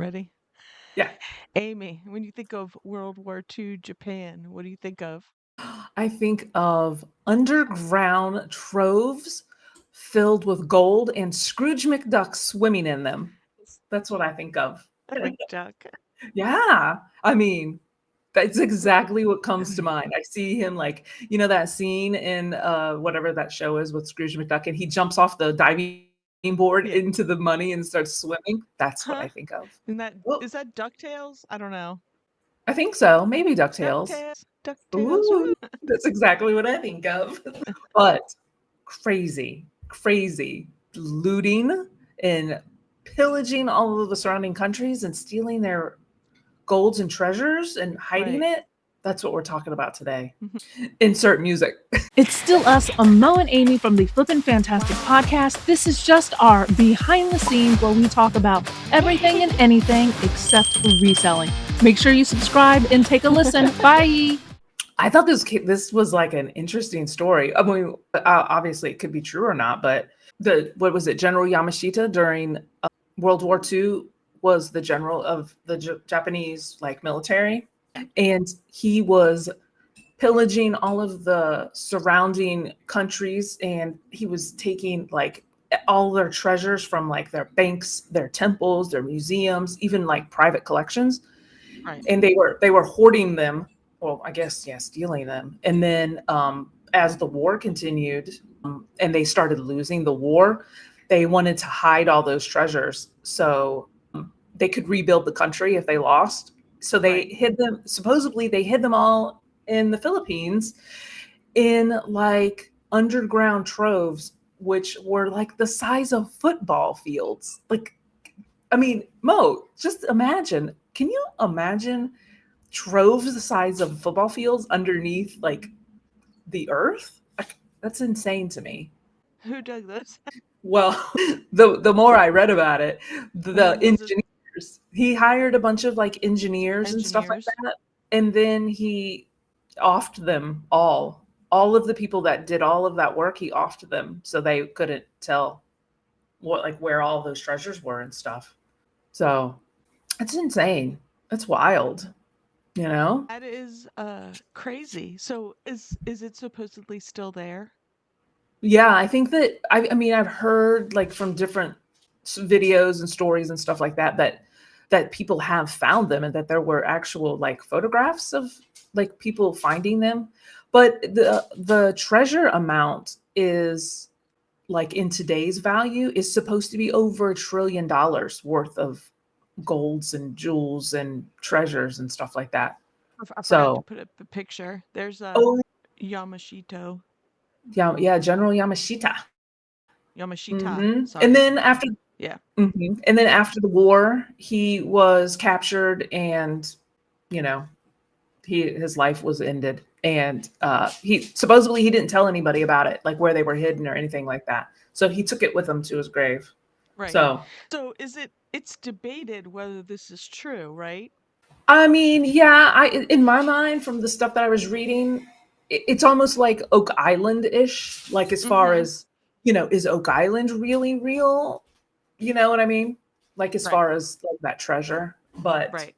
Ready? Yeah. Amy, when you think of World War II Japan, what do you think of? I think of underground troves filled with gold and Scrooge McDuck swimming in them. That's what I think of. McDuck. Yeah. I mean, that's exactly what comes to mind. I see him like, that scene in whatever that show is with Scrooge McDuck, and he jumps off the diving board Yeah. into the money and starts swimming. That's what Huh? I think of. Isn't that Well, is that DuckTales? I don't know. I think so. Maybe DuckTales. DuckTales. DuckTales. Ooh, Woo. that's exactly what I think of. But crazy, crazy looting and pillaging all of the surrounding countries and stealing their golds and treasures and hiding Right. it. That's what we're talking about today. Mhm. Insert music. It's still us, Mo and Amy from the Flippin' Fantastic podcast. This is just our behind the scenes where we talk about everything and anything except reselling. Make sure you subscribe and take a listen. Bye. I thought this was like an interesting story. I mean, obviously it could be true or not, but what was it? General Yamashita during World War II was the general of the Japanese like military, and he was pillaging all of the surrounding countries, and he was taking like all their treasures from like their banks, their temples, their museums, even like private collections, Right. and they were hoarding them. Well, I guess yeah, stealing them. And then as the war continued, and they started losing the war, they wanted to hide all those treasures so they could rebuild the country if they lost. So they Right. hid them. Supposedly, they hid them all in the Philippines in like underground troves, which were like the size of football fields. Like, I mean, Mo, just imagine. Can you imagine troves the size of football fields underneath like the earth? Like, that's insane to me. Who dug this? Well, the more I read about it, the Was it engineers, he hired a bunch of like engineers and stuff like engineers? that, and then he offed them all. All of the people that did all of that work, he offed them so they couldn't tell what like where all those treasures were and stuff. So it's insane. It's wild, you know? That is crazy. So is it supposedly still there? Yeah, I think that I mean I've heard like from different videos and stories and stuff like that that people have found them and that there were actual like photographs of like people finding them, but the treasure amount is like in today's value is supposed to be over $1 trillion worth of golds and jewels and treasures and stuff like that. I forgot to So, put up a picture. There's a oh Yamashito. yeah, yeah, General Yamashita. Yamashita. Hmm. And Sorry. then after Yeah. And then after the war, he was captured, and you know, his life was ended. And he supposedly he didn't tell anybody about it, like where they were hidden or anything like that. So he took it with him to his grave. Right. So So it's debated whether this is true, right? I mean, yeah, I in my mind from the stuff that I was reading, it's almost like Oak Island ish. Like as far Mm-hmm. as is Oak Island really real? You know what I mean? Like as Right. far as like that treasure, but Right.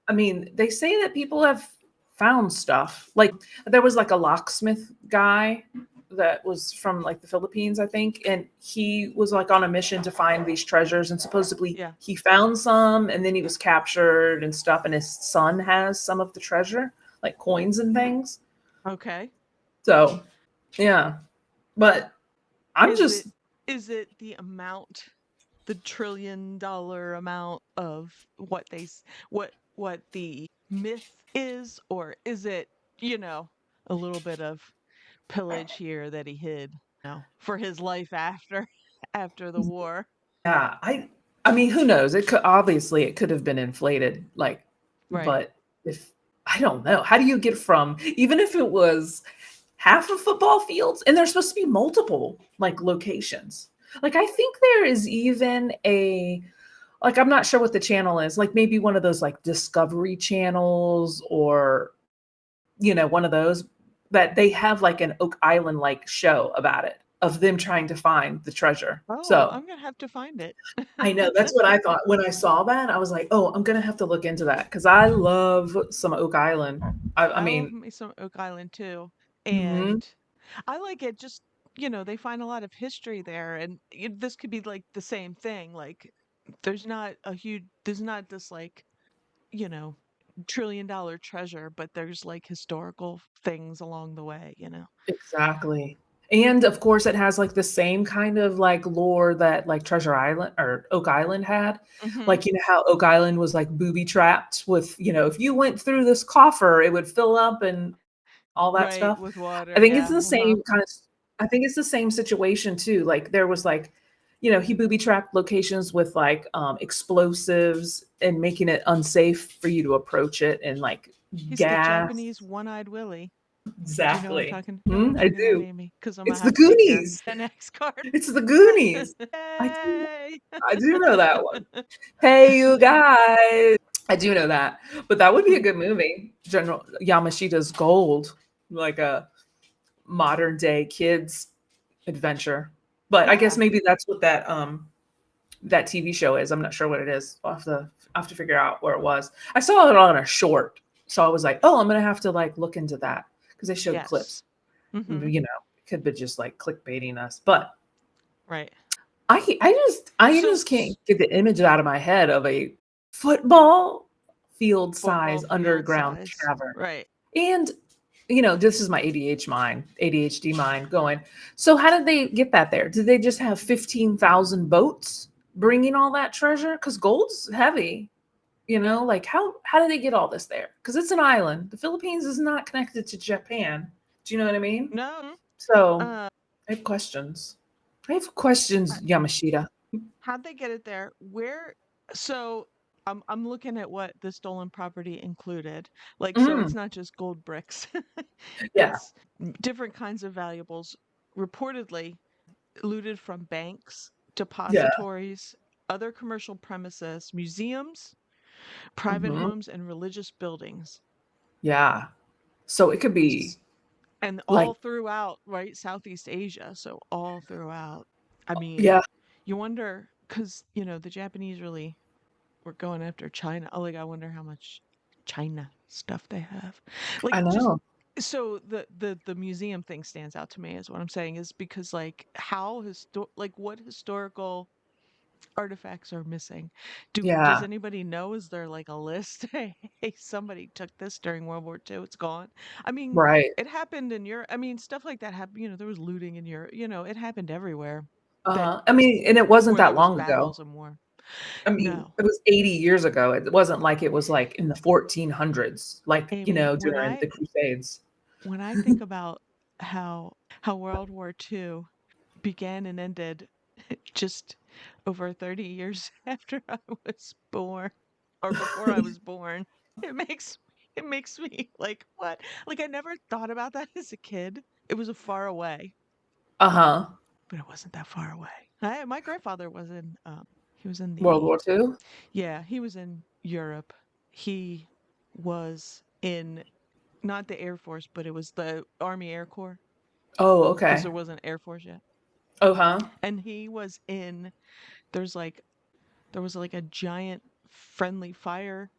I mean, they say that people have found stuff. Like there was like a locksmith guy that was from like the Philippines, I think, and he was like on a mission to find these treasures, and supposedly Yeah. he found some and then he was captured and stuff, and his son has some of the treasure, like coins and things. Okay. So, yeah. But I'm Is just it is it the $1 trillion amount of what the myth is, or is it, a little bit of pillage here that he hid, for his life after after the war? yeah, I mean, who knows? It could have been inflated, like, Right. but if I don't know, how do you get from even if it was half of football fields, and there's supposed to be multiple like locations. Like I think there is even a like I'm not sure what the channel is, like maybe one of those like Discovery channels or one of those that they have like an Oak Island like show about it, of them trying to find the treasure. Oh, So I'm gonna have to find it. I know that's what I thought when I saw that. I was like, oh, I'm gonna have to look into that because I love some Oak Island. I I love mean, me some Oak Island too. mhm, And I like it just, they find a lot of history there and this could be like the same thing. Like there's not this like, you know, $1 trillion treasure, but there's like historical things along the way. exactly. And of course, it has like the same kind of like lore that like Treasure Island or Oak Island had. Hmm. Like, how Oak Island was like booby trapped with, if you went through this coffer, it would fill up and all that Right, stuff. with I water. think it's Yeah. the Uh-huh. same kind of I think it's the same situation too. Like there was like, he booby trapped locations with like explosives and making it unsafe for you to approach it and like He's the gas. Japanese One-Eyed Willie. Do you know what I'm Exactly. talking? You know what I'm I talking about, do. Amy? Because I'm gonna It's the have to get your Goonies. NX card. It's the Goonies. I do Yay! I do know that one. Hey, you guys. I do know that. But that would be a good movie. General Yamashita's Gold, like a modern day kids adventure. But I guess Yeah. maybe that's what that TV show is. I'm not sure what it is. I'll have to figure out where it was. I saw it on a short. So I was like, oh, I'm gonna have to like look into that because they showed Yes. clips. Hmm. It could be just like clickbaiting us. But Right. I just S can't get the image out of my head of a football field football size field underground size. cavern. Right. And this is my ADHD mind going. So how did they get that there? Did they just have 15,000 boats bringing all that treasure? Because gold's heavy. Like how did they get all this there? Because it's an island. The Philippines is not connected to Japan. Do you know what I mean? No. So Uh, I have questions. I have questions, Yamashita. how'd they get it there? So I'm looking at what the stolen property included. Like, so it's Mm, not just gold bricks. yeah, It's different kinds of valuables reportedly looted from banks, yeah. depositories, other commercial premises, museums, private Hmm. homes, and religious buildings. Yeah. So it could be S- And like, all throughout, right, Southeast Asia. So all throughout. I mean, yeah, you wonder, because, the Japanese really were going after China. Oh, like, I wonder how much China stuff they have. I Like, just know. so the museum thing stands out to me is what I'm saying is because like like what historical artifacts are missing. Does Yeah, anybody know? Is there like a list? Hey, somebody took this during World War II. It's gone. I mean, right. it happened in Europe. I mean, stuff like that happened. There was looting in Europe. It happened everywhere. That I mean, and it wasn't where there that was long ago. battles and war. I mean, No, it was 80 years ago. It wasn't like it was like in the 1400s, like, Amy. during the Crusades. When I think about how World War II began and ended just over 30 years after I was born or before I was born. It makes it makes me like, what? Like I never thought about that as a kid. It was a far away, Uh-huh. but it wasn't that far away. My grandfather was in he was in World War the II? yeah, he was in Europe. He was in not the Air Force, but it was the Army Air Corps Oh, because okay. there wasn't Air Force yet. Uh-huh. And he was in there's like there was like a giant friendly fire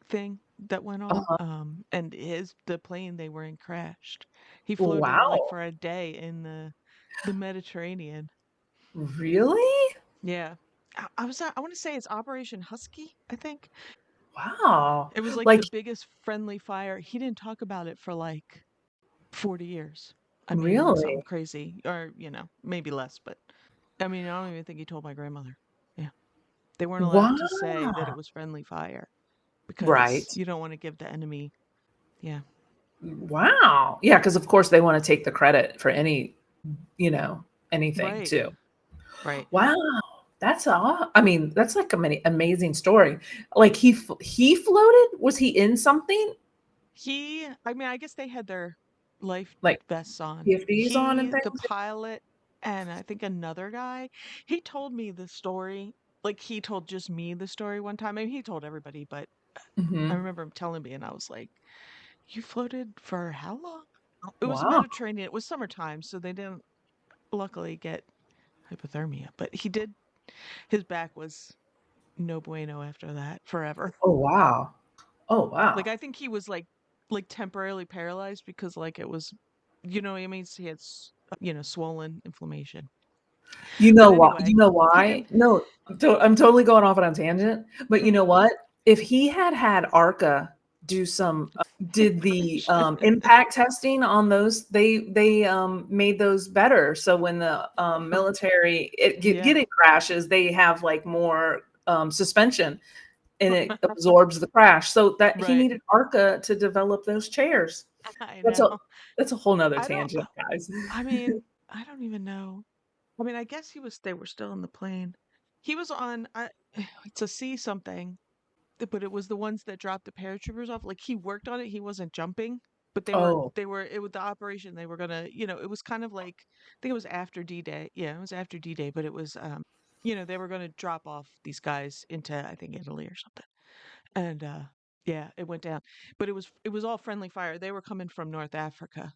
thing that went on. Uh-huh. And the plane they were in crashed. He floated like Wow. for a day in the Mediterranean. Really? Yeah. I want to say it's Operation Husky, I think. Wow. It was like Like, the biggest friendly fire. He didn't talk about it for like 40 years. I mean, something really? crazy or, maybe less, but I mean, I don't even think he told my grandmother. Yeah. They weren't allowed Wow. to say that it was friendly fire because Right. you don't want to give the enemy. Yeah. Wow. Yeah, because of course they want to take the credit for you know, anything Right. too. Right. Wow. I mean, that's like a many amazing story. Like he floated? Was he in something? I mean, I guess they had their life Like vests on. PFDs on and The things? pilot, and I think another guy, he told me the story. Like he told just me the story one time. I mean, he told everybody, but I Mhm. remember him telling me, and I was like, "You floated for how long?" It was Wow. Mediterranean. It was summertime, so they didn't. luckily get hypothermia, but he did. His back was no bueno after that forever. Oh wow. Oh Like wow. I think he was like temporarily paralyzed because like it was, you know what I mean? He had swollen inflammation. You But know what? You anyway, know he why? didn't. No, I'm totally going off on a tangent. But you know what? If he had Arca do some, did the impact testing on those, they made those better. So when the military Yeah, getting crashes, they have like more suspension and it absorbs the crash. So that he right. needed Arca to develop those chairs. I That's know. a whole nother I don't. tangent, guys. I mean, I don't even know. I mean, I guess they were still in the plane. He was on it's a C something, but it was the ones that dropped the paratroopers off. Like he worked on it, he wasn't jumping, but Oh, they were it was the operation they were gonna, it was kind of like I think it was after D-Day. Yeah, it was after D-Day, but it was they were gonna drop off these guys into I think Italy or something. And yeah, it went down. But it was all friendly fire. They were coming from North Africa.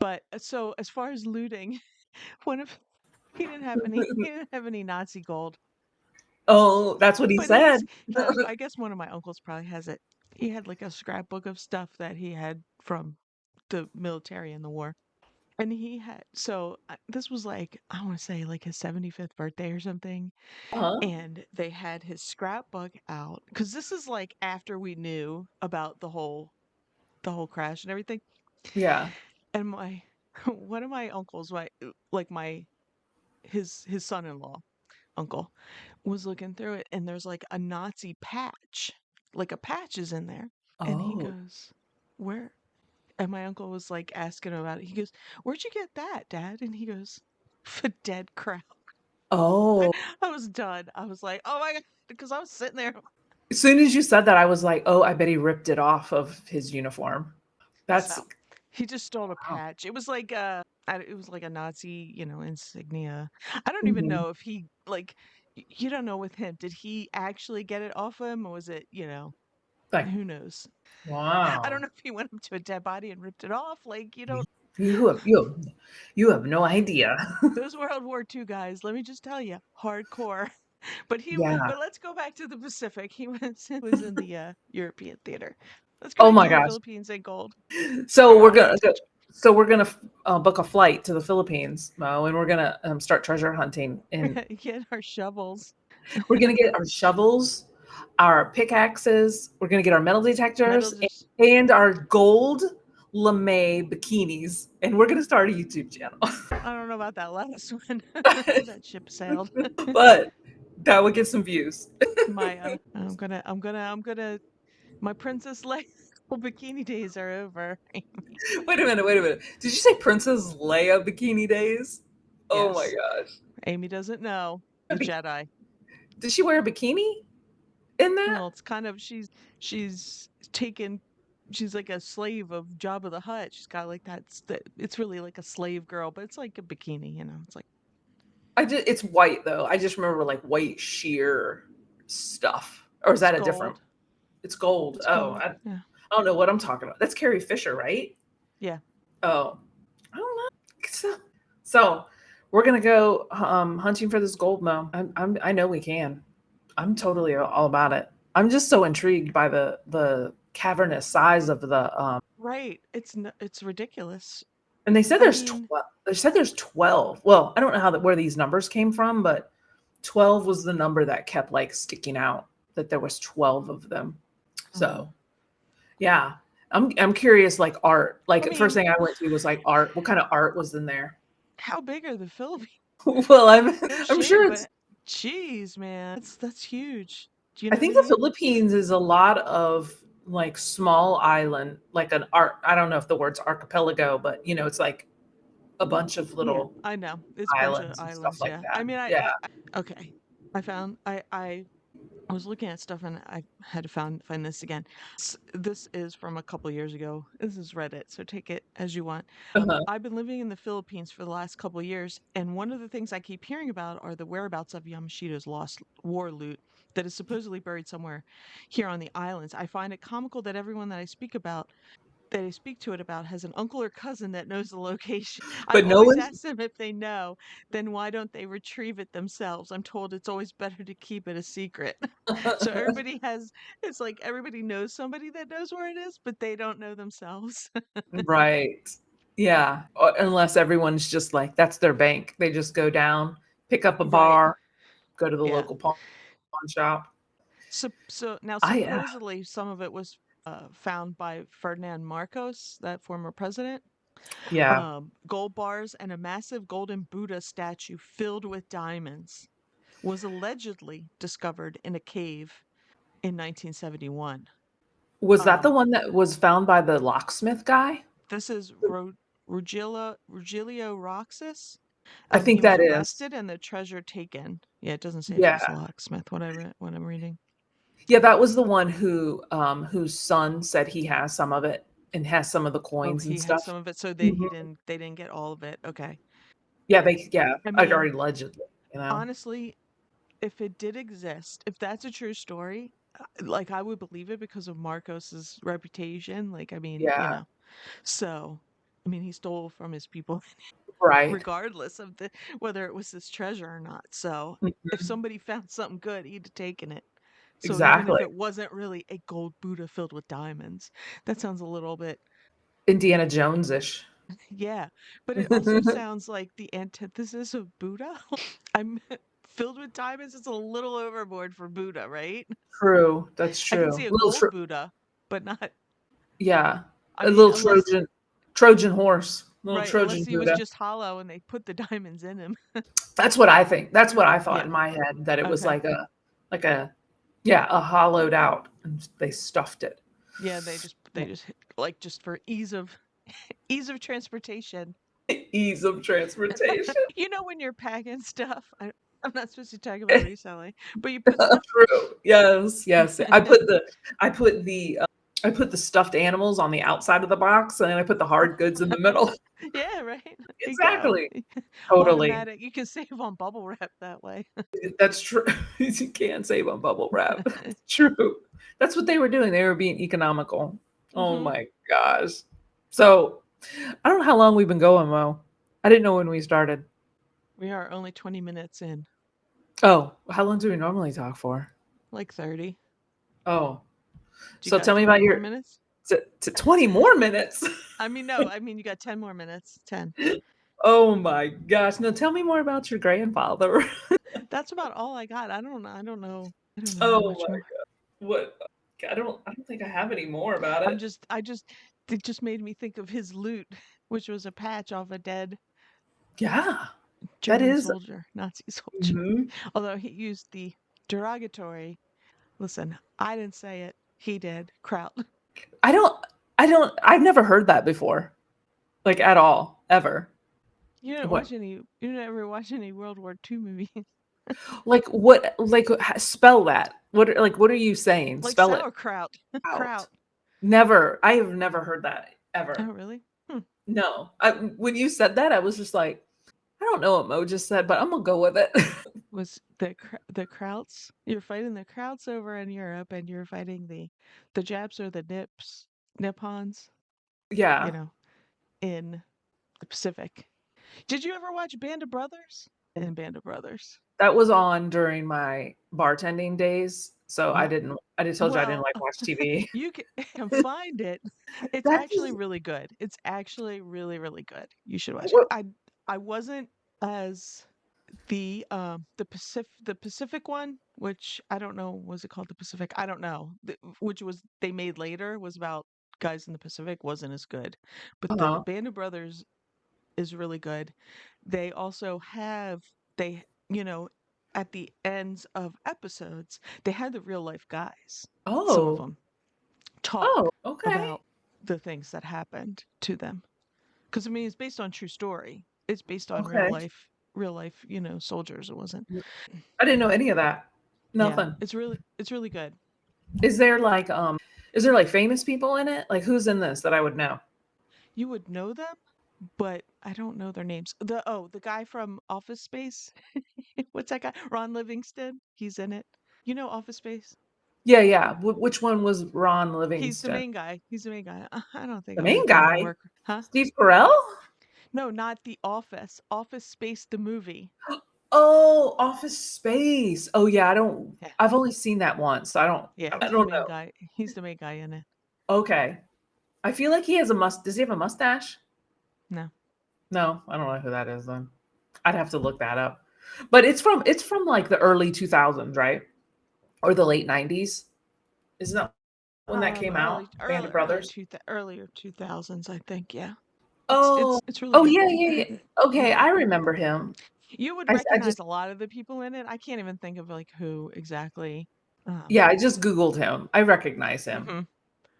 But so as far as looting, one of he didn't have any Nazi gold. oh, that's what he But he's said. the I guess one of my uncles probably has it. He had like a scrapbook of stuff that he had from the military in the war. And he had this was like I want to say like his 75th birthday or something, Uh-huh. and they had his scrapbook out because this is like after we knew about the whole crash and everything. Yeah. And my one of my uncles, my his son-in-law uncle was looking through it and there's like a Nazi patch. Like a patch is in there. And he Oh. goes, "Where?" And my uncle was like asking him about it. He goes, "Where'd you get that, Dad?" And he goes, "For dead crowd." Oh. I was done. I was like, "Oh my God," because I was sitting there. As soon as you said that, I was like, "Oh, I bet he ripped it off of his uniform." That's So he just stole a wow. patch. It was like it was like a Nazi, insignia. I don't even Mhm. know if he like you don't know with him. Did he actually get it off him or was it, Like, who knows? I don't wow. know if he went up to a dead body and ripped it off. Like, you You don't you have no idea. those World War II guys, let me just tell you, hardcore. But Yeah. let's go back to the Pacific. Was in the European theater. Let's go Oh back my to the gosh. Philippines and gold. So Or we're I'll gonna go, touch so we're gonna book a flight to the Philippines, Mo, and we're gonna start treasure hunting. We're And gonna get our shovels, we're gonna get our shovels, our pickaxes. We're gonna get our metal metal detectors just and our gold lame bikinis, and we're gonna start a YouTube channel. I don't know about that last one. That ship sailed. But that would get some views. My I'm gonna my Princess Leia bikini days are over. Wait a minute. Wait a minute. Did you say Princess Leia bikini days? Oh my Yes. gosh. Amy doesn't know. The Jedi. Did she wear a bikini in that? Well, it's kind of she's taken she's like a slave of Jabba the Hutt. She's got like it's really like a slave girl, but it's like a bikini, It's like It's white though. I just remember like white sheer stuff. Or is it's that a different? gold. It's gold. It's Oh, gold. I Yeah. don't know what I'm talking about. That's Carrie Fisher, right? Yeah. Oh, I don't know. So we're gonna go hunting for this gold, Mo. I know we can. I'm totally all about it. I'm just so intrigued by the cavernous size of the Right. It's ridiculous. and they said I there's mean, 12. They said there's 12. Well, I don't know where these numbers came from, but 12 was the number that kept like sticking out that there was 12 of them. uh, So, yeah. I'm curious like art. I Like first mean, thing I went to was like art. What kind of art was in there? how big are the Philippines? Well, No I'm shade, sure it's but geez, man, that's huge. Do you I know what think I the mean? Philippines is a lot of like small island, like an art. I don't know if the word's archipelago, but it's like a bunch of Yeah, little I know. It's a bunch of islands and stuff islands, like yeah. I that. mean, Yeah. okay. I found I was looking at stuff and I had to find this again. This is from a couple years ago. This is Reddit, so take it as you want. Uh-huh. I've been living in the Philippines for the last couple of years, and one of the things I keep hearing about are the whereabouts of Yamashita's lost war loot that is supposedly buried somewhere here on the islands. I find it comical that everyone that I speak about they speak to it about has an uncle or cousin that knows the location. I But no always one's ask them if they know, then why don't they retrieve it themselves? I'm told it's always better to keep it a secret. So everybody has, it's like everybody knows somebody that knows where it is, but they don't know themselves. right. Yeah. Unless everyone's just like, that's their bank. They just go down, pick up a Right. bar, go to the Yeah. local pawn shop. So now I supposedly some of it was found by Ferdinand Marcos, that former president. yeah. Gold bars and a massive golden Buddha statue filled with diamonds was allegedly discovered in a cave in 1971. Was that the Um, one that was found by the locksmith guy? this is Rugilio Roxas. I He think was that is. arrested and the treasure taken. Yeah, it doesn't say if it was a Yeah. locksmith. What I'm reading. Yeah, that was the one whose son said he has some of it and has some of the Oh, coins and he has stuff. some of it, so Mhm. they didn't get all of it. Okay. Yeah, I I'd mean, already allegedly, you know. honestly, if it did exist, if that's a true story, like I would believe it because of Marcos's reputation. Like, I mean, you Yeah, know, so I mean, he stole from his people right. regardless of the whether it was his treasure or not. So if Mhm. somebody found something good, he'd have taken it. So even if Exactly. it wasn't really a gold Buddha filled with diamonds, that sounds a little bit, Indiana Jones-ish. yeah. But it also sounds like the antithesis of Buddha. I'm filled with diamonds. It's a little overboard for Buddha, right? True, that's I can true. see a Little gold Buddha, but not. yeah, I a mean, little unless Trojan horse, little right, unless Trojan he was Buddha. just hollow and they put the diamonds in him. That's what I think. That's what I thought Yeah. in my head, that it was Okay. like a yeah, a hollowed out, and they stuffed it. Yeah, they just like just for ease of transportation. Ease of transportation. You know when you're packing stuff, I'm not supposed to talk about reselling, but you put stuff. True. Yes, yes. I put the I put the stuffed animals on the outside of the box, and then I put the hard goods in the middle. Yeah, right. There you go. Exactly. Totally. Automatic. You can save on bubble wrap that way. That's true. You can save on bubble wrap. It's true. That's what they were doing. They were being economical. Oh Hmm. my gosh. So I don't know how long we've been going, Mo. I didn't know when we started. We are only 20 minutes in, Oh, how long do we normally talk for? like 30. Oh, Do you so got tell me 20 about more your minutes? to 20 more minutes. I mean, no, I mean, you got 10 more minutes. 10. Oh my gosh. No, tell me more about your grandfather. That's about all I got. I don't know how Oh much more. what I don't think I have any more about it. It just made me think of his loot, which was a patch off a dead Yeah. That German is soldier, Nazi soldier. mhm. Although he used the derogatory, listen, I didn't say it, he did, kraut. I don't I've never heard that before. Like at all, ever. What You never watch any World War II movies. spell that. What are you saying? Like Spell it sauerkraut. out. Kraut. Never. I have never heard that Oh, ever. really? Hmm. No. When you said that, I was just like, I don't know what Mo just said, but I'm gonna go with it. Was the Krauts? You're fighting the Krauts over in Europe, and you're fighting the Japs or the Nippons, you Yeah. know, in the Pacific. Did you ever watch Band of Brothers? And Band of Brothers. That was on during my bartending days, so Oh, I just told you I didn't well, like watch TV. you can find it. It's That actually is really good. It's actually really, really good. You should watch it. what I wasn't as the Pacific one, which I don't know, was it called the Pacific? I don't know. Which was they made later was about guys in the Pacific, wasn't as good. But the uh-huh. Band of Brothers is really good. They also have they you know at the ends of episodes they had the real life guys. Some of Oh. them Oh, talk okay. about the things that happened to them. Because I mean, it's based on true story. It's based on Okay. real life, soldiers. It wasn't. I didn't know any of that. Yeah, Nothing. it's really good. Is there is there like famous people in it? Like who's in this that I would know? You would know them, but I don't know their names. The guy from Office Space. What's that guy? Ron Livingston. He's in it. You know Office Space? Yeah, yeah. Which one was Ron He's the Livingston? main guy. He's the main guy. I don't think The I'm main ever gonna guy, work. Huh? Steve Carell. No, not The Office. Office Space the movie. Oh, Office Space. Oh yeah, I don't. Yeah, I've only seen that once. So I don't. yeah. I He's the don't main know. guy. He's the main guy in it. Okay. I feel like he has a must. Does he have a mustache? No. No, I don't know who that is then. I'd have to look that up. But it's from like the early 2000s, right? Or the late 90s. Isn't that when that came out? Band of Brothers. Earlier 2000s, I think. Yeah. Oh, It's really oh good. yeah, yeah, yeah. Okay, Yeah. I remember him. You would I recognize just a lot of the people in it. I can't even think of like who exactly. Um, yeah, I just Googled him. I recognize him. mhm.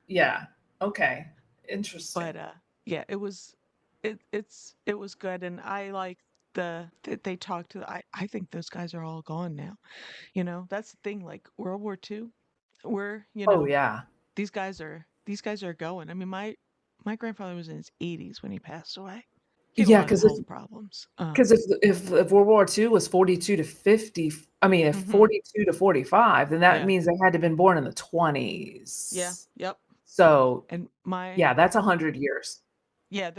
Yeah. Okay. Interesting. But yeah, it was good, and I like that they talked to. I think those guys are all gone now. That's the thing. Like World War II, we're Oh yeah. these guys are going. I mean, my grandfather was in his 80s when he passed away. He had a Yeah, lot of because health problems. if World War II was 42 to 50, I mean, if Mhm. 42 to 45, then that Yeah, means they had to have been born in the yeah, 20s. yep. So And my yeah, that's 100 years. Yeah,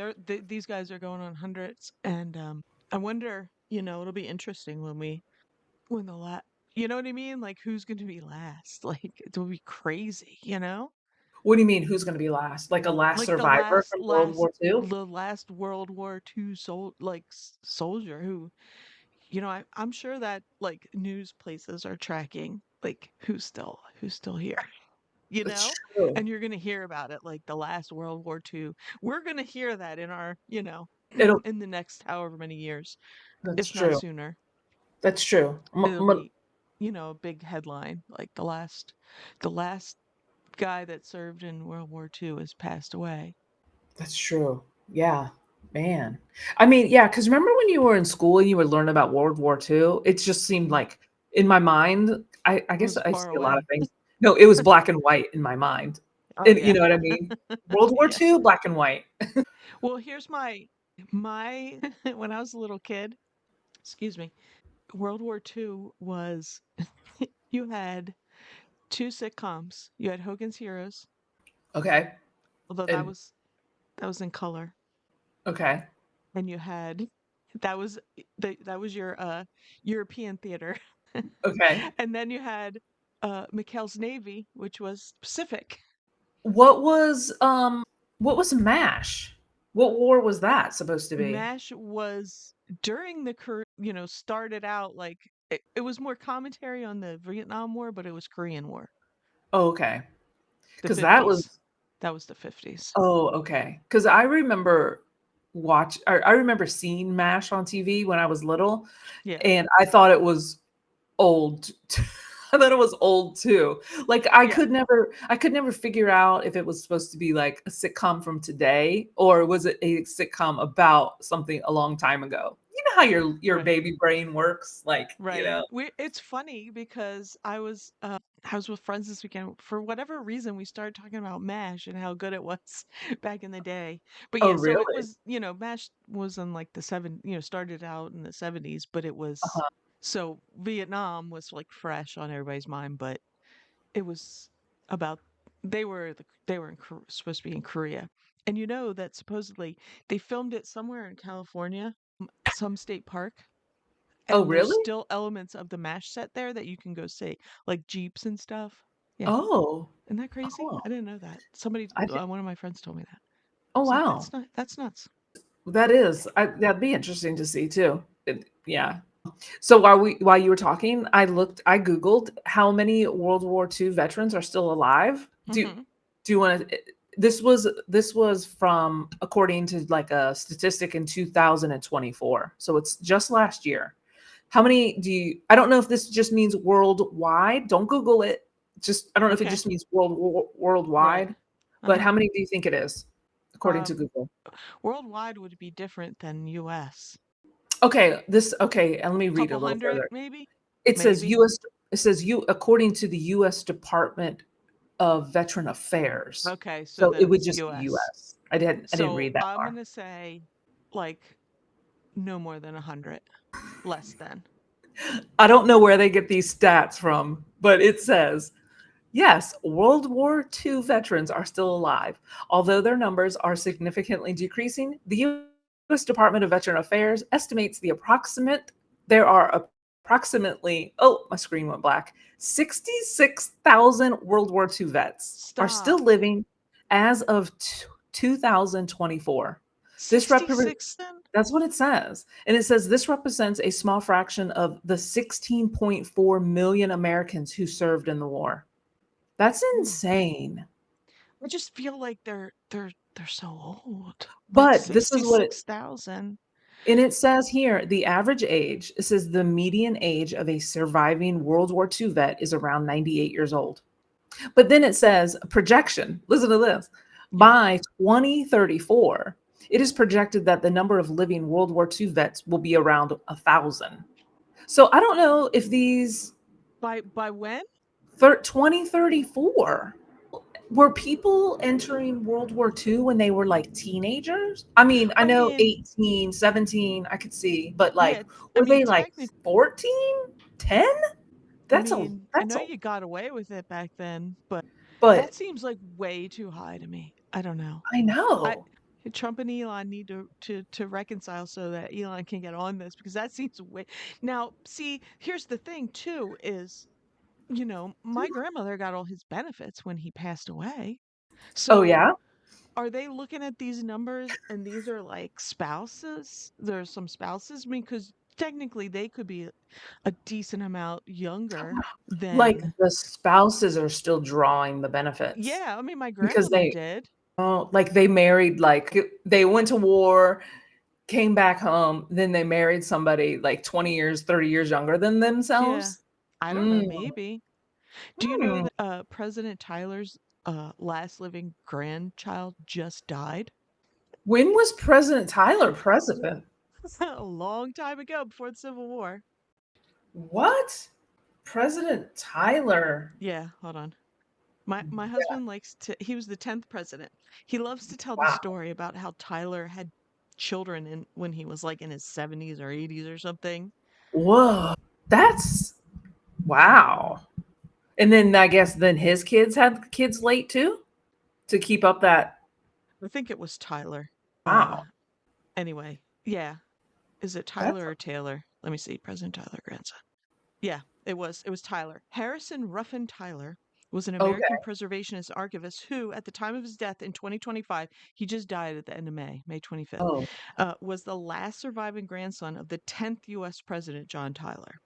these guys are going on hundreds, and I wonder, it'll be interesting when the you know what I mean? Like who's going to be last? Like it will be crazy? What do you mean? Who's going to be last? Like a last Like survivor from World War II? the last World War II soldier who, I'm sure that like news places are tracking like who's still here. you That's know true. and you're going to hear about it like the last World War II. We're going to hear that in our It'll. in the next however many years, That's if not true. sooner. That's true. It'll be a big headline like the last guy that served in World War II has passed away. That's true. Yeah, man. I mean, yeah, because remember when you were in school and you would learn about World War II? It just seemed Mhm. like in my mind, I It guess was I far see a lot of away. things. No, it was black and white in my mind. Oh And you yeah. know what I mean? World War Yeah. II, black and white. Well, here's my when I was a little kid, excuse me, World War II was you had two sitcoms. You had Hogan's Heroes, Okay. although And that was in color, okay. and you had that was your European theater, Okay. and then you had McHale's Navy, which was Pacific. What was MASH? What war was that supposed to be? MASH was during the started out like it was more commentary on the Vietnam War, but it was Korean War, Oh, okay. the Because that 50s. was That was the 50s. oh, okay. Because I remember I remember seeing MASH on TV when I was little, Yeah, and I thought it was old. I thought it was old too. Like yeah, I could never figure out if it was supposed to be like a sitcom from today or was it a sitcom about something a long time ago. You know how your right. baby brain works, like, you Right. know. It's funny because I was with friends this weekend. For whatever reason, we started talking about MASH and how good it was back in the day. But Oh, yeah, so it really? was, MASH was in like started out in the 70s, but it was Uh-huh. so Vietnam was like fresh on everybody's mind, but it was about they were supposed to be in Korea. And you know that supposedly they filmed it somewhere in California, some state park, Oh, and there's really? still elements of the MASH set there that you can go see, like Jeeps and stuff. Yeah. Oh, Isn't that crazy? oh. I didn't know that. Somebody I did. one of my friends told me that. Oh, It's like, wow. that's nuts. That is. That'd be interesting to see too. Yeah. So while you were talking, I Googled how many World War II veterans are still alive. Mhm. Do you want to this was from according to like a statistic in 2024. So it's just last year. How many do you I don't know if this just means worldwide. Don't Google it. Just I don't know if it Okay. just means Right. worldwide, but Uh-huh. how many do you think it is according to Um, Google? Worldwide would be different than US. Okay, and let me read a Couple little hundred, further. maybe? It says Maybe. US it says you according to the US Department of Veteran Affairs. Okay, so So it then would it's just be US. US. I didn't So read that I'm far. gonna say like no more than 100, less than. I don't know where they get these stats from, but it says Yes, World War II veterans are still alive. Although their numbers are significantly decreasing, the U.S. Department of Veteran Affairs estimates there are approximately, oh, my screen went black, 66,000 World War II vets are still Stop. living as of 2024. This represents 66 then? That's what it says. And it says this represents a small fraction of the 16.4 million Americans who served in the war. That's Hmm. insane. I just feel like they're so old. Like But this is what it 66,000. and it says here the average age, it says the median age of a surviving World War II vet is around 98 years old. But then it says projection. Listen to this. Yeah. By 2034, it is projected that the number of living World War II vets will be around 1,000. So I don't know if these By when? 2034 were people entering World War II when they were like teenagers? I mean, I I know mean, 18, 17, I could see, but yeah, like, I were mean they like technically 14, 10? I That's know a, you got away with it back then, but that but seems like way too high to me. I don't know. I I know. Trump and Elon need to reconcile so that Elon can get on this because that seems way. Now, see, here's the thing too is, my grandmother got all his benefits when he passed away. Oh, So, yeah? are they looking at these numbers and these are like spouses? There's some spouses, I mean, because technically they could be a decent amount younger Like than. the spouses are still drawing the benefits Yeah, I mean, my because grandmother did. like they married, like they went to war, came back home, then they married somebody like 20 years, 30 years younger than Yeah. themselves. I don't know, Mm, maybe. Do you know hmm. that President Tyler's last living grandchild just died? When was President Tyler president? A long time ago, before the Civil War. What? President Tyler. Yeah, hold on. My Yeah. husband likes to he was the 10th president. He loves to tell the Wow. story about how Tyler had children when he was like in his 70s or 80s or something. Whoa. That's wow. And then I guess then his kids had kids late too to keep up that. I think it was Tyler. Uh Wow. anyway, yeah. Is it That's Tyler or Taylor? Let me see. President Tyler grandson. Yeah, it was Tyler. Harrison Ruffin Tyler was an okay. American preservationist archivist who, at the time of his death in 2025, he just died at the end of May 25th, Oh, was the last surviving grandson of the 10th U.S. President, John Tyler.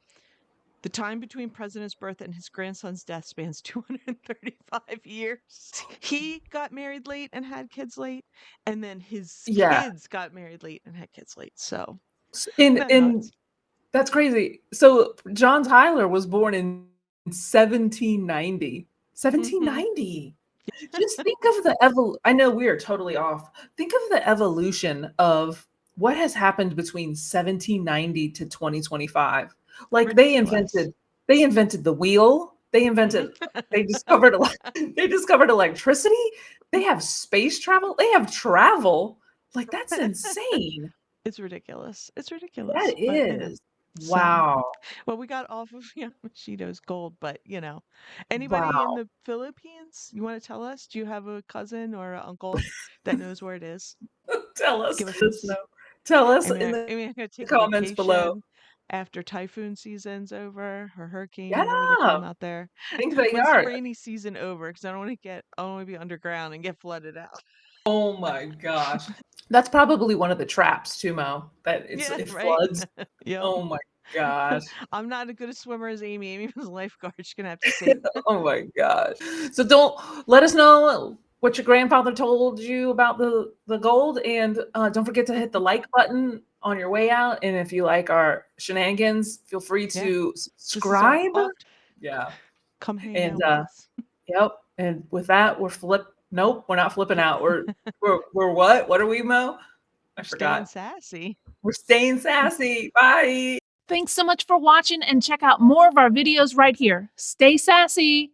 The time between President's birth and his grandson's death spans 235 years. He got married late and had kids late, and then his yeah. kids got married late and had kids late. So, In isn't that nuts? that's crazy. So John Tyler was born in 1790. Hmm. 1790. Just think of the I know we are totally off. Think of the evolution of what has happened between 1790 to 2025. Like Ridiculous. they invented the wheel. They discovered they discovered electricity. They have space travel. They have travel. Like that's insane. It's ridiculous. It's That ridiculous, but is. so Wow. well, we got off of Yamashita's gold, but anybody in Wow. the Philippines? You want to tell us? Do you have a cousin or an uncle that knows where it is? Tell us. Give us Let us hints. know. Tell us I mean, in I, the I mean, I'm gonna take a comments below. vacation after typhoon season's over or hurricane, Yeah, whatever they call them out there. I think they When's the are. rainy season over? Because I don't want to be underground and get flooded out. Oh my gosh. That's probably one of the traps too, Mo, that Yeah, it right. floods. Yep. Oh my gosh. I'm not as good a swimmer as Amy. Amy was a lifeguard. She's gonna have to save me. Oh my gosh. So don't let us know what your grandfather told you about the gold, and don't forget to hit the like button on your way out. And if you like our shenanigans, feel free Yeah, to this is our subscribe. off. Yeah. Come hang And out with us. yep. And with that, nope, we're not flipping out. We're what? What are we, Mo? I Staying forgot. sassy. We're staying sassy. Bye. Thanks so much for watching and check out more of our videos right here. Stay sassy.